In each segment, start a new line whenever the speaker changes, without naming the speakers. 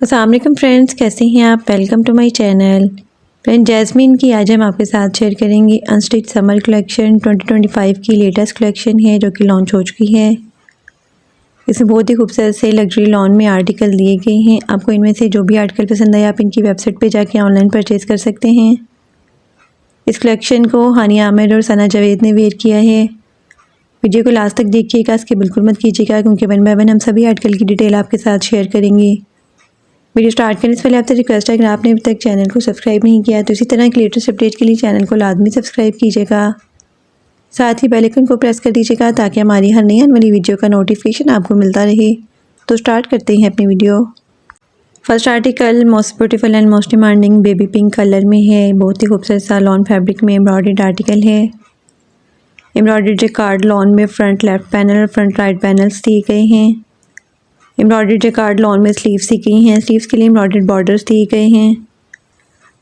अस्सलाम वालेकुम फ्रेंड्स, कैसे हैं आप। Welcome to my channel. Friend Jasmine की आज हम आपके साथ शेयर करेंगे अनस्टिच समर कलेक्शन 2025 की लेटेस्ट कलेक्शन है जो कि लॉन्च हो चुकी है। इसमें बहुत ही खूबसूरत से लग्जरी लॉन में आर्टिकल दिए गए हैं। आपको इनमें से जो भी आर्टिकल पसंद आए आप इनकी वेबसाइट पे जाके ऑनलाइन परचेज़ कर सकते हैं। इस कलेक्शन को हानिया आमिर और सना जावेद ने वेयर किया है। वीडियो को लास्ट तक देखिएगा, इसके बिल्कुल मत कीजिएगा क्योंकि वन बाय वन हम सभी आर्टिकल की डिटेल आपके साथ शेयर करेंगे। वीडियो स्टार्ट करने से पहले आपसे रिक्वेस्ट है अगर आपने अभी तक चैनल को सब्सक्राइब नहीं किया तो इसी तरह की लेटेस्ट अपडेट के लिए चैनल को लाजमी सब्सक्राइब कीजिएगा। साथ ही बेल आइकन को प्रेस कर दीजिएगा ताकि हमारी हर नई आने वाली वीडियो का नोटिफिकेशन आपको मिलता रहे। तो स्टार्ट करते हैं अपनी video. First article most beautiful and most demanding baby pink colour में है। बहुत ही खूबसूरत सा लॉन फैब्रिक में एम्ब्रॉयडर्ड आर्टिकल है। एम्ब्रॉयडर्ड जैकार्ड लॉन में फ्रंट लेफ्ट पैनल और फ्रंट राइट पैनल्स दिए गए हैं। एम्ब्रॉयडर्ड जैकार्ड लॉन में स्लीव्स दी गई हैं। स्लीव्स के लिए एम्ब्रॉयडर्ड बॉर्डर्स दिए गए हैं।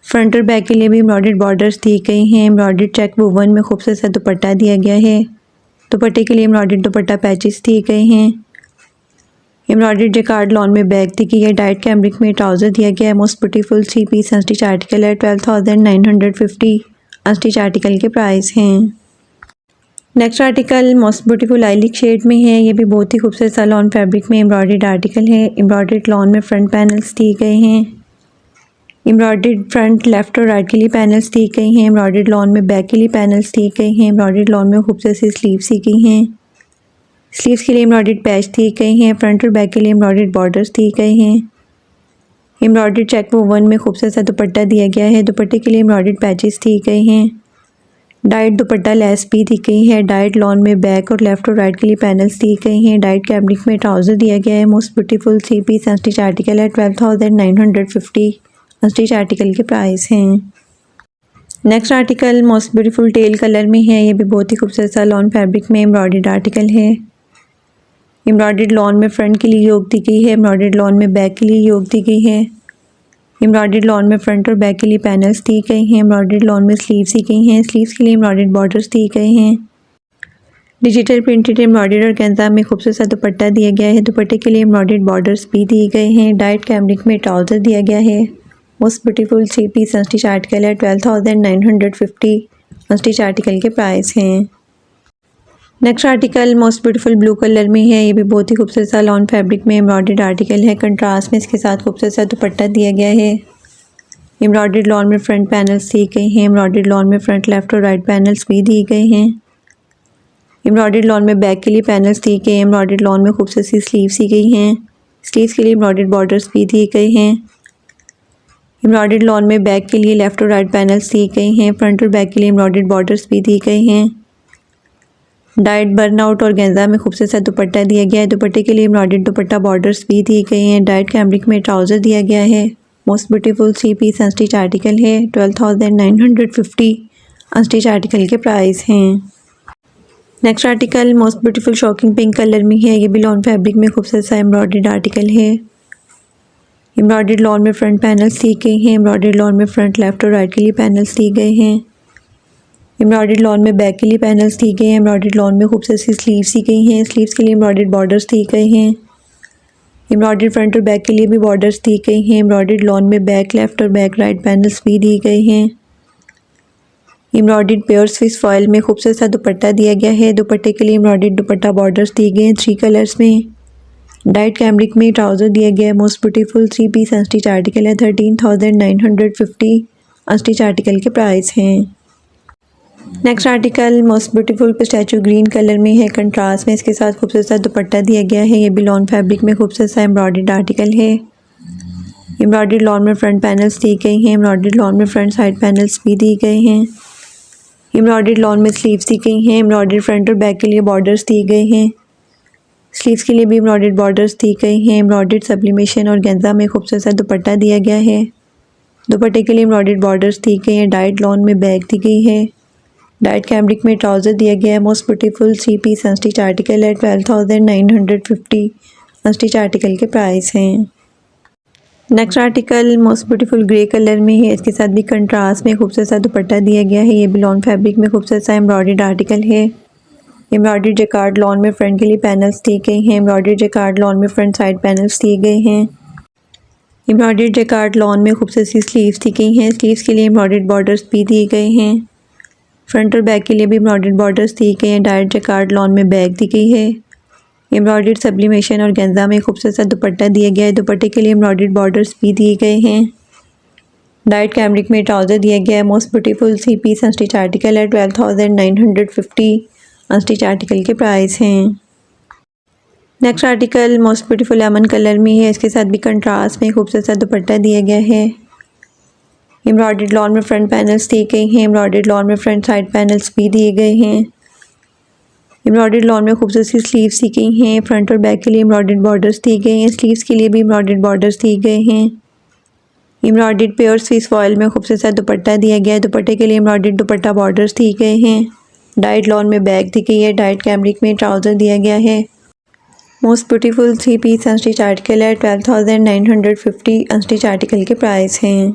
फ्रंट और बैक के लिए भी एम्ब्रॉयडर्ड बॉर्डर्स दिए गए हैं। एम्ब्रॉयडर्ड चेक वुवन में खूबसूरत सा दुपट्टा दिया गया है। दुपट्टे के लिए एम्ब्रॉयडर्ड दुपट्टा पैचेस दिए गए हैं। एम्ब्रॉयडर्ड जैकार्ड लॉन में बैक दी गई है। डाइट कैम्ब्रिक में ट्राउज़र दिया गया है। Most beautiful 3 piece unstitch article है। 12,950 अनस्टिच आर्टिकल के प्राइस हैं। Next article most beautiful lilac shade में है। ये भी बहुत ही खूबसूरत सा लॉन फैब्रिक में एम्ब्रॉयडर्ड आर्टिकल है। एम्ब्रॉयडर्ड लॉन में फ्रंट पैनल्स दिए गए हैं। एम्ब्रॉयडर्ड फ्रंट लेफ्ट और राइट के लिए पैनल्स दिए गए हैं। एम्ब्रॉयडर्ड लॉन में बैक के लिए पैनल्स दिए गए हैं। एम्ब्रॉयडर्ड लॉन में खूबसूरत सी स्लीव्स दी गई हैं। स्लीव्स के लिए एम्ब्रॉयडर्ड पैच दिए गए हैं। फ्रंट और बैक के लिए एम्ब्रॉयडर्ड बॉर्डर्स दिए गए हैं। एम्ब्रॉयडर्ड चेक वुवन में खूबसूरत सा दुपट्टा दिया गया है। दुपट्टे के लिए एम्ब्रॉयडर्ड पैचेस दिए गए हैं। डाइट दुपट्टा लेस भी दी गई है। डाइट लॉन में बैक और लेफ्ट और राइट के लिए पैनल्स दी गई हैं। डाइट कैम्ब्रिक में ट्राउज़र दिया गया है। Most beautiful 3 piece unstitch article है। 12,950 अनस्टिच आर्टिकल के प्राइस हैं। Next article most beautiful teal colour में है। ये भी बहुत ही खूबसूरत सा लॉन फैब्रिक में एम्ब्रॉयडर्ड आर्टिकल है। एम्ब्रॉयडर्ड लॉन में फ्रंट के लिए योक दी गई है। एम्ब्रॉयडर्ड लॉन में बैक के लिए योक दी गई है। एम्ब्रॉयडर्ड लॉन में फ्रंट और बैक के लिए पैनल्स दिए गए हैं। एम्ब्रॉयडर्ड लॉन में स्लीव्स दी गई हैं। स्लीव्स के लिए एम्ब्रॉयडर्ड बॉर्डर्स दिए गए हैं। डिजिटल प्रिंटेड एम्ब्रॉयडर्ड और गेंजा में खूबसूरत सा दुपट्टा दिया गया है। दुपट्टे के लिए एम्ब्रॉयडर्ड बॉर्डर्स भी दिए गए हैं। डाइट कैम्ब्रिक में ट्राउज़र दिया गया है। Most beautiful 3 piece unstitch article है। 12,950 अनस्टिच आर्टिकल के प्राइस हैं। Next article most beautiful blue colour में है। ये भी बहुत ही खूबसूरत सा लॉन फैब्रिक में एम्ब्रॉयडर्ड आर्टिकल है। कंट्रास्ट में इसके साथ खूबसूरत सा दुपट्टा दिया गया है। एम्ब्रॉयडर्ड लॉन में फ्रंट पैनल्स दिए गए हैं। एम्ब्रॉयडर्ड लॉन में फ्रंट लेफ्ट और राइट पैनल्स भी दिए गए हैं। एम्ब्रॉयडर्ड लॉन में बैक के लिए पैनल्स दिए गए हैं। एम्ब्रॉयडर्ड लॉन में खूबसूरत सी स्लीव्स दी गई हैं। स्लीव्स के लिए एम्ब्रॉयडर्ड बॉर्डर्स भी दिए गए हैं। एम्ब्रॉयडर्ड लॉन में बैक के लिए लेफ्ट और राइट पैनल्स दिए गए हैं। फ्रंट और बैक के लिए एम्ब्रॉयडर्ड बॉर्डर्स भी दिए गए हैं। डाइट बर्नआउट और गेंजा में खूबसूरत सा दुपट्टा दिया गया है। दुपट्टे के लिए एम्ब्रॉयडर्ड दुपट्टा बॉर्डर्स भी दिए गए हैं। डाइट कैम्ब्रिक में ट्राउज़र दिया गया है। Most beautiful 3 piece unstitch article है। 12,950 अनस्टिच आर्टिकल के प्राइस हैं। Next article most beautiful shocking pink colour में है। ये भी लॉन फैब्रिक में खूबसूरत सा एम्ब्रॉयडर्ड आर्टिकल है। एम्ब्रॉयडर्ड लॉन में फ्रंट पैनल्स दिए गए हैं। एम्ब्रॉयडर्ड लॉन में फ्रंट लेफ्ट और राइट के लिए पैनल्स दिए गए हैं। एम्ब्रॉयडर्ड लॉन में बैक के लिए पैनल्स दिए गए हैं। एम्ब्रॉयडर्ड लॉन में खूबसूरत सी स्लीव्स दी गई हैं। स्लीव्स के लिए एम्ब्रॉयडर्ड बॉर्डर्स दिए गए हैं। एम्ब्रॉयडर्ड फ्रंट और बैक के लिए भी बॉर्डर्स दी गई हैं। एम्ब्रॉयडर्ड लॉन में बैक लेफ्ट और बैक राइट पैनल्स भी दिए गए हैं। एम्ब्रॉयडर्ड प्योर स्विस फॉयल में खूबसूरत सा दुपट्टा दिया गया है। दुपट्टे के लिए एम्ब्रॉयडर्ड दुपट्टा बॉर्डर्स दिए गए हैं 3 कलर्स में। डाइट कैम्ब्रिक में ट्राउज़र दिया गया है। Most beautiful 3 piece unstitch article है। 13,950 अनस्टिच आर्टिकल के प्राइस हैं। Next article most beautiful pistachio green colour में है। कंट्रास्ट में इसके साथ खूबसूरत सा दुपट्टा दिया गया है। ये भी लॉन फैब्रिक में खूबसूरत सा एम्ब्रॉयडर्ड आर्टिकल है। एम्ब्रॉयडर्ड लॉन में फ्रंट पैनल्स दिए गए हैं। एम्ब्रॉयडर्ड लॉन में फ्रंट साइड पैनल्स भी दिए गए हैं। एम्ब्रॉयडर्ड लॉन में स्लीव्स दी गई हैं। एम्ब्रॉयडर्ड फ्रंट और बैक के लिए बॉर्डर्स दिए गए हैं। स्लीव्स के लिए भी एम्ब्रॉयडर्ड बॉर्डर्स दी गई हैं। एम्ब्रॉयडर्ड सब्लिमेशन और गेंजा में खूबसूरत सा दुपट्टा दिया गया है। दुपट्टे के लिए एम्ब्रॉयडर्ड बॉर्डर्स दी गई हैं। डाइट लॉन में बैक दी गई है। डाइट कैम्ब्रिक में ट्राउज़र दिया गया है। Most beautiful 3 piece unstitch article है। 12,950 अनस्टिच आर्टिकल के प्राइस हैं। Next article most beautiful grey colour में है। इसके साथ भी कंट्रास्ट में खूबसूरत सा दुपट्टा दिया गया है। ये भी लॉन फैब्रिक में खूबसूरत सा एम्ब्रॉयडर्ड आर्टिकल है। एम्ब्रॉयडर्ड जैकार्ड लॉन में फ्रंट के लिए पैनल्स दिए गए हैं। एम्ब्रॉयडर्ड जैकार्ड लॉन में फ्रंट साइड पैनल्स दिए गए हैं। एम्ब्रॉयडर्ड जैकार्ड लॉन में खूबसूरत सी स्लीव्स दी गई हैं। स्लीव्स के लिए एम्ब्रॉयडर्ड बॉर्डर्स भी दिए गए हैं। फ्रंट और बैक के लिए भी एम्ब्रॉयडर्ड बॉर्डर्स दिए गए हैं। डायरेक्ट जैकार्ड लॉन में बैक दी गई है। एम्ब्रॉयडर्ड सब्लिमेशन और गेंजा में खूबसूरत सा दुपट्टा दिया गया है। दुपट्टे के लिए एम्ब्रॉयडर्ड बॉर्डर्स भी दिए गए हैं। डाइट कैमरिक में ट्राउज़र दिया गया है। मोस्ट ब्यूटीफुल सी पीस अनस्टिच आर्टिकल है। 12,950 अनस्टिच आर्टिकल के प्राइस हैं। Next article most beautiful lemon colour में है। इसके साथ भी कंट्रास्ट में खूबसूरत सा दुपट्टा दिया गया है। एम्ब्रॉयडर्ड लॉन में फ्रंट पैनल्स दिए गए हैं। एम्ब्रॉयडर्ड लॉन में फ्रंट साइड पैनल्स भी दिए गए हैं। एम्ब्रॉयडर्ड लॉन में खूबसूरत सी स्लीव्स दी गई हैं। फ्रंट और बैक के लिए एम्ब्रॉयडर्ड बॉर्डर्स दिए गए हैं। स्लीव्स के लिए भी एम्ब्रॉयडर्ड बॉर्डर्स दिए गए हैं। एम्ब्रॉयडर्ड प्योर स्विस फॉयल में खूबसूरत सा दुपट्टा दिया गया है। दुपट्टे के लिए एम्ब्रॉयडर्ड दुपट्टा बॉर्डर्स दिए गए हैं। डाइट लॉन में बैक दी गई है। डाइट कैमरिक में ट्राउज़र दिया गया है। Most beautiful three piece unstitch article है। 12,950 अनस्टिच आर्टिकल के प्राइस हैं।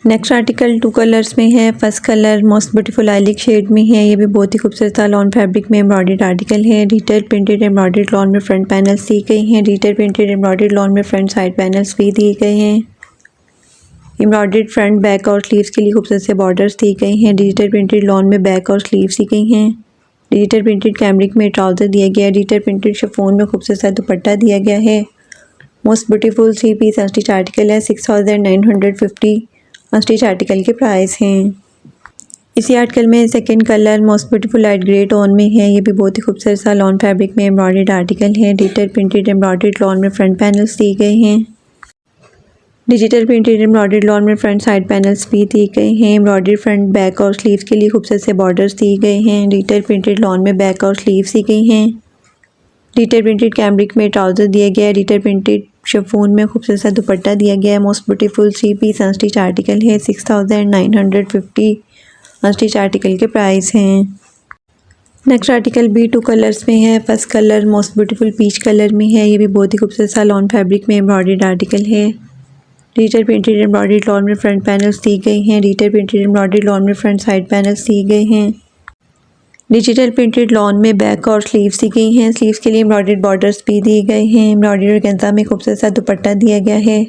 नेक्स्ट आर्टिकल टू कलर्स में है। First colour most beautiful lilac shade में है। ये भी बहुत ही खूबसूरत सा लॉन फैब्रिक में एम्ब्रॉयडर्ड आर्टिकल है। डिटेल प्रिंटेड एम्ब्रॉयडर्ड लॉन में फ्रंट पैनल्स दिए गए हैं। डिटेल प्रिंटेड एम्ब्रॉयडर्ड लॉन में फ्रंट साइड पैनल्स भी दिए गए हैं। एम्ब्रॉयडर्ड फ्रंट बैक और स्लीव्स के लिए खूबसूरत से बॉर्डर्स दिए गए हैं। डिजिटल प्रिंटेड लॉन में बैक और स्लीव्स दी गई हैं। डिजिटल प्रिंटेड कैमरिक में ट्राउज़र दिया गया है। डिजिटल प्रिंटेड शिफॉन में खूबसूरत सा दुपट्टा दिया गया है। Most beautiful three piece unstitch article है। 6,950 अनस्टिच आर्टिकल के प्राइस हैं। इसी आर्टिकल में second colour most beautiful light grey tone में है। ये भी बहुत ही खूबसूरत सा लॉन फैब्रिक में एम्ब्रॉयडर्ड आर्टिकल है। डिजिटल प्रिंटेड एम्ब्रॉयडर्ड लॉन में फ्रंट पैनल्स दिए गए हैं। डिजिटल प्रिंटेड एम्ब्रॉयडर्ड लॉन में फ्रंट साइड पैनल्स भी दिए गए हैं। एम्ब्रॉयडर्ड फ्रंट बैक और स्लीव्स के लिए खूबसूरत से बॉर्डर्स दिए गए हैं। डिजिटल प्रिंटेड लॉन में बैक और स्लीव्स दी गई हैं। डिजिटल प्रिंटेड कैमरिक में ट्राउज़र दिया गया है। डिजिटल प्रिंटेड शिफॉन में खूबसूरत सा दुपट्टा दिया गया है। Most beautiful three piece unstitch article है। 6,950 अनस्टिच आर्टिकल के प्राइस हैं। नेक्स्ट आर्टिकल भी टू कलर्स में है। First colour most beautiful peach colour में है। ये भी बहुत ही खूबसूरत सा लॉन फैब्रिक में एम्ब्रॉयडर्ड आर्टिकल है। डिजिटल प्रिंटेड एम्ब्रॉयडर्ड लॉन में फ्रंट पैनल्स दी गई हैं। डिजिटल प्रिंटेड एम्ब्रॉयडर्ड लॉन में फ्रंट साइड पैनल्स दिए गए हैं। डिजिटल प्रिंटेड लॉन में बैक और स्लीव्स दी गई हैं। स्लीव्स के लिए एम्ब्रॉयडर्ड बॉर्डर्स भी दिए गए हैं। एम्ब्रॉयडर्ड और गेंजा में खूबसूरत सा दुपट्टा दिया गया है।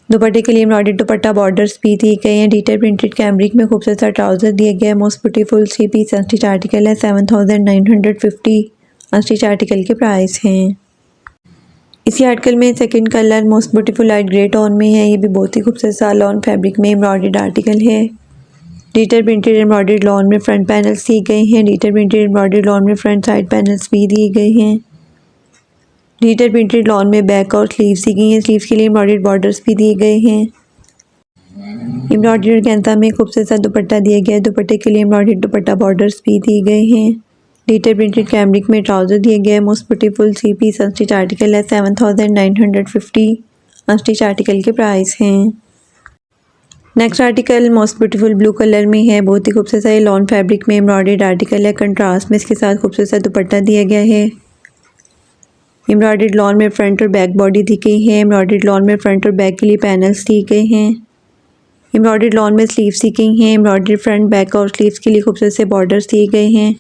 दुपट्टे के लिए एम्ब्रॉयडर्ड दुपट्टा बॉर्डर्स भी दिए गए हैं। डिजिटल प्रिंटेड कैमरिक में खूबसूरत सा ट्राउज़र दिया गया है। Most beautiful three piece unstitch article है। 7,950 अनस्टिच आर्टिकल के प्राइस हैं। इसी आर्टिकल में second colour most beautiful light grey tone में है। ये भी बहुत ही खूबसूरत सा लॉन फैब्रिक में एम्ब्रॉयडर्ड आर्टिकल है। डिजिटल प्रिंटेड एम्ब्रॉयडर्ड लॉन में फ्रंट पैनल्स दिए गए हैं। डिजिटल प्रिंटेड एम्ब्रॉयडर्ड लॉन में फ्रंट साइड पैनल्स भी दिए गए हैं। डिजिटल प्रिंटेड लॉन में बैक और स्लीव्स दी गई हैं। स्लीव्स के लिए एम्ब्रॉयडर्ड बॉर्डर्स भी दिए गए हैं। एम्ब्रॉयडर्ड गेंजा में खूबसूरत सा दुपट्टा दिया गया है। दुपट्टे के लिए एम्ब्रॉयडर्ड दुपट्टा बॉर्डर्स भी दिए गए हैं। डिजिटल प्रिंटेड कैमरिक में ट्राउज़र दिया गया है। Most beautiful three piece unstitch article है। 7,950 अनस्टिच आर्टिकल के प्राइस हैं। Next article most beautiful blue colour में है। बहुत ही खूबसूरत सा ये लॉन फैब्रिक में एम्ब्रॉयडर्ड आर्टिकल है। कंट्रास्ट में इसके साथ खूबसूरत सा दुपट्टा दिया गया है। एम्ब्रॉयडर्ड लॉन में फ्रंट और बैक बॉडी दी गई है। एम्ब्रॉयडर्ड लॉन में फ्रंट और बैक के लिए पैनल्स दिए गए हैं। एम्ब्रॉयडर्ड लॉन में स्लीव्स दी गई हैं। एम्ब्रॉयडर्ड फ्रंट बैक और स्लीव्स के लिए खूबसूरत से बॉर्डर्स दिए गए हैं।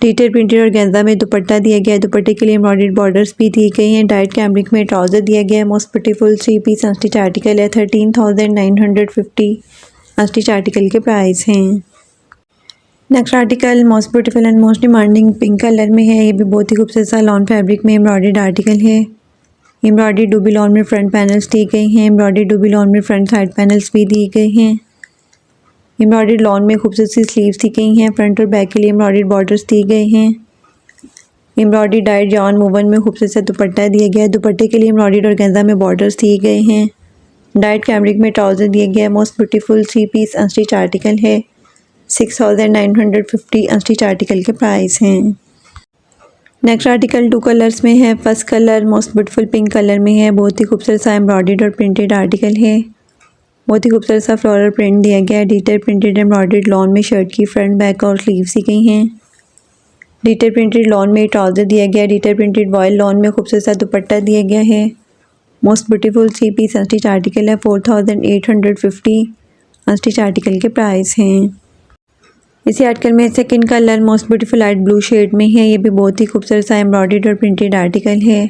डिजिटल प्रिंटेड और गेंजा में दुपट्टा दिया गया है। दुपट्टे के लिए एम्ब्रॉयडर्ड बॉर्डर्स भी दिए गए हैं। डाइट कैमरिक में ट्राउज़र दिया गया है। Most beautiful three piece unstitch article है। 13,950 अनस्टिच आर्टिकल के प्राइस हैं। Next article most beautiful and most demanding pink colour में है। ये भी बहुत ही खूबसूरत सा लॉन फैब्रिक में एम्ब्रॉयडर्ड आर्टिकल है। एम्ब्रॉयडर्ड डूबी लॉन में फ्रंट पैनल्स दिए गए हैं। एम्ब्रॉयडर्ड डूबी लॉन में फ्रंट साइड पैनल्स भी दिए गए हैं। एम्ब्रॉयडर्ड लॉन में खूबसूरत सी स्लीव्स दी गई हैं। फ्रंट और बैक के लिए एम्ब्रॉयडर्ड बॉर्डर्स दिए गए हैं। एम्ब्रॉयडर्ड डाइट जॉन वूवन में खूबसूरत सा दुपट्टा दिया गया है। दुपट्टे के लिए एम्ब्रॉयडर्ड और गेंजा में बॉर्डर्स दिए गए हैं। डाइट कैमरिक में ट्राउज़र दिया गया है। Most beautiful three piece unstitch article है। 6,950 अनस्टिच आर्टिकल के प्राइस हैं। नेक्स्ट आर्टिकल टू कलर्स में है। First colour most beautiful pink colour में है। बहुत ही खूबसूरत सा एम्ब्रॉयडर्ड और प्रिंटेड आर्टिकल है। बहुत ही खूबसूरत सा फ्लोरल प्रिंट दिया गया है। डिजिटल प्रिंटेड एम्ब्रॉयडर्ड लॉन में शर्ट की फ्रंट बैक और स्लीव्स दी गई हैं। डिजिटल प्रिंटेड लॉन में ट्राउज़र दिया गया है। डिजिटल प्रिंटेड वॉयल लॉन में खूबसूरत सा दुपट्टा दिया गया है। Most beautiful three piece unstitch article है। 4,850 अनस्टिच आर्टिकल के प्राइस हैं। इसी आर्टिकल में second colour most beautiful light blue shade में है। ये भी बहुत ही खूबसूरत सा एम्ब्रॉयडर्ड और प्रिंटेड आर्टिकल है।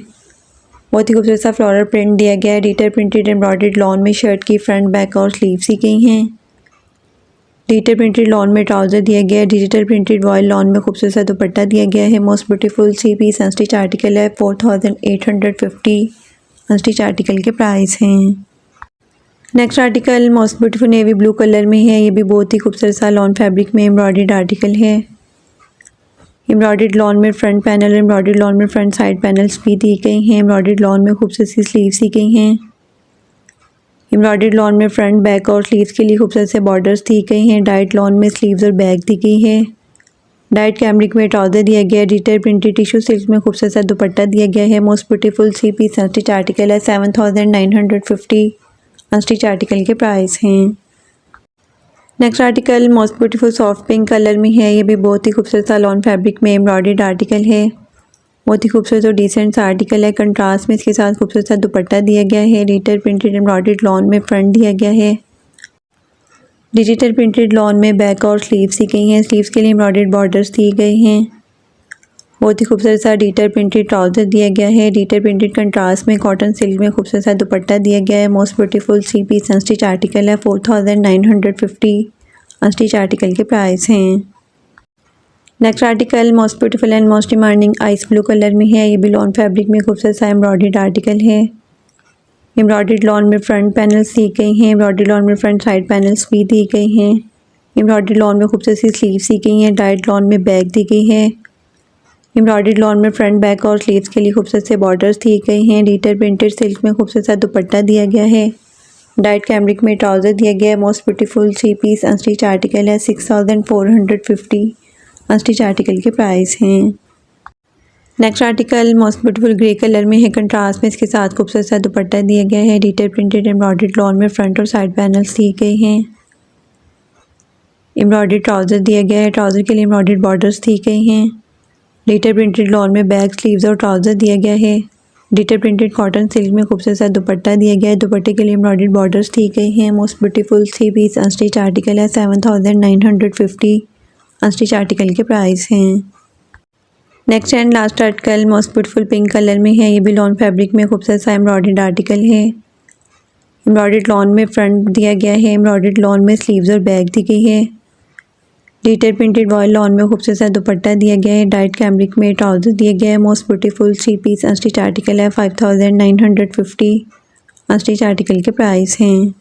बहुत ही खूबसूरत सा फ्लोरल प्रिंट दिया गया है। डिटेल प्रिंटेड एम्ब्रॉयडर्ड लॉन में शर्ट की फ्रंट बैक और स्लीव्स दी गई हैं। डिजिटल प्रिंटेड लॉन में ट्राउज़र दिया गया है। डिजिटल प्रिंटेड वॉयल लॉन में खूबसूरत सा दुपट्टा दिया गया है। Most beautiful 3 piece unstitch article है। 4850 अनस्टिच आर्टिकल के प्राइस हैं। Next article most beautiful navy blue colour में है। ये भी बहुत ही खूबसूरत सा लॉन फैब्रिक में एम्ब्रॉयडर्ड आर्टिकल है। एम्ब्रॉयडर्ड लॉन में फ्रंट पैनल, एम्ब्रॉयडर्ड लॉन में फ्रंट साइड पैनल्स भी दी गई हैं। एम्ब्रॉयडर्ड लॉन में खूबसूरत सी स्लीव्स दी गई हैं। एम्ब्रॉयडर्ड लॉन में फ्रंट बैक और स्लीव्स के लिए खूबसूरत से बॉर्डर्स दी गई हैं। डाइट लॉन में स्लीव्स और बैक दी गई है। डाइट कैमरिक में ट्राउज़र दिया गया है। डिजिटल प्रिंटेड टिश्यू सिल्क में खूबसूरत सा दुपट्टा दिया गया है। Most beautiful 3 piece unstitch article है। 7950 अनस्टिच आर्टिकल के प्राइस हैं। Next article most beautiful soft pink colour में है। ये भी बहुत ही खूबसूरत सा लॉन फैब्रिक में एम्ब्रॉयडर्ड आर्टिकल है। बहुत ही खूबसूरत और डिसेंट सा आर्टिकल है। कंट्रास्ट में इसके साथ खूबसूरत सा दुपट्टा दिया गया है। डिजिटल प्रिंटेड एम्ब्रॉयडर्ड लॉन में फ्रंट दिया गया है। डिजिटल प्रिंटेड लॉन में बैक और स्लीव्स दी गई हैं। स्लीव्स के लिए एम्ब्रॉयडर्ड बॉर्डर्स दिए गए हैं। बहुत ही खूबसूरत सा डिजिटल प्रिंटेड ट्राउज़र दिया गया है। डिजिटल प्रिंटेड कंट्रास्ट में कॉटन सिल्क में खूबसूरत सा दुपट्टा दिया गया है। Most beautiful 3 piece unstitch article है। 4950 अनस्टिच आर्टिकल के प्राइस हैं। Next article most beautiful and most demanding ice blue colour में है। ये भी लॉन फैब्रिक में खूबसूरत सा एम्ब्रॉयडर्ड आर्टिकल है। एम्ब्रॉयडर्ड लॉन में फ्रंट पैनल्स दी गई हैं। एम्ब्रॉयडर्ड लॉन में फ्रंट साइड पैनल्स भी दी गई हैं। एम्ब्रॉयडर्ड लॉन में खूबसूरत सी स्लीव्स दी गई हैं। डाइट लॉन में बैक दी गई है। एम्ब्रॉयडर्ड लॉन में फ्रंट बैक और स्लीव्स के लिए खूबसूरत से बॉर्डर्स दिए गए हैं। डिजिटल प्रिंटेड सिल्क में खूबसूरत सा दुपट्टा दिया गया है। डाइट कैमरिक में ट्राउज़र दिया गया है। Most beautiful 3 piece unstitch article है। 6450 अनस्टिच आर्टिकल के प्राइस हैं। Next article most beautiful grey colour में है। कंट्रास्ट में इसके साथ खूबसूरत सा दुपट्टा दिया गया है। डिजिटल प्रिंटेड एम्ब्रॉयडर्ड लॉन में फ्रंट और साइड पैनल्स दिए गए हैं। एम्ब्रॉयडर्ड ट्राउज़र दिया गया है। ट्राउज़र के लिए एम्ब्रॉयडर्ड बॉर्डर्स दी गई हैं। डिजिटल प्रिंटेड लॉन में बैक, स्लीव्स और ट्राउज़र दिया गया है। डिजिटल प्रिंटेड कॉटन सिल्क में खूबसूरत सा दुपट्टा दिया गया है। दुपट्टे के लिए एम्ब्रॉयडर्ड बॉर्डर्स दी गई हैं। Most beautiful 3 piece unstitch article है। 7950 अनस्टिच आर्टिकल के प्राइस हैं। Next and last article most beautiful pink colour में है। ये भी लॉन फैब्रिक में खूबसूरत सा एम्ब्रॉयडर्ड आर्टिकल है। एम्ब्रॉयडर्ड लॉन में फ्रंट दिया गया है। एम्ब्रॉयडर्ड लॉन में स्लीव्स और बैक दी गई है। डिजिटल प्रिंटेड वॉयल लॉन में खूबसूरत सा दुपट्टा दिया गया है। डाइट कैमरिक में ट्राउज़र दिया गया है। Most beautiful 3 piece unstitch article है। 5950 अनस्टिच आर्टिकल के प्राइस हैं।